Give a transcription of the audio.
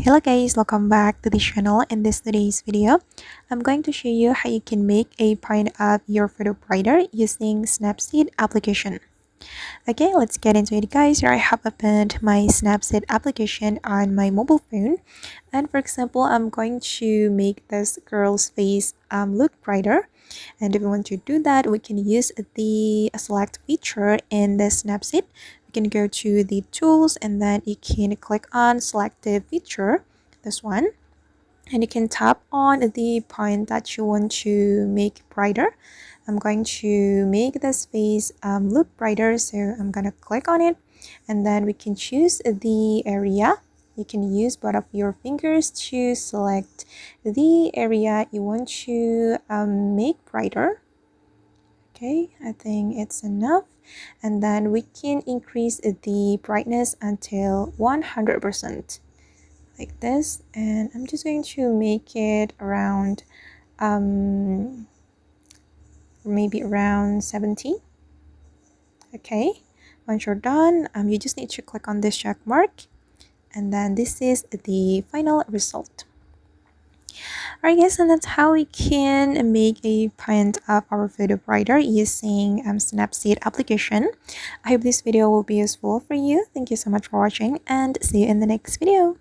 Hello guys, welcome back to the channel. In today's video, I'm going to show you how you can make a print of your photo brighter using Snapseed application. Okay, let's get into it guys. Here I have opened my Snapseed application on my mobile phone. And for example, I'm going to make this girl's face look brighter. And if we want to do that, we can use the select feature in the Snapseed. We can go to the tools and then you can click on selective feature, this one, and you can tap on the point that you want to make brighter. I'm going to make this face look brighter, so I'm gonna click on it, and then we can choose the area. You can use both of your fingers to select the area you want to make brighter. Okay, I think it's enough, and then we can increase the brightness until 100%. Like this, and I'm just going to make it around maybe around 70. Okay, once you're done, you just need to click on this check mark, and then this is the final result. Alright guys, and that's how we can make a print of our photo brighter using Snapseed application. I hope this video will be useful for you. Thank you so much for watching, and see you in the next video.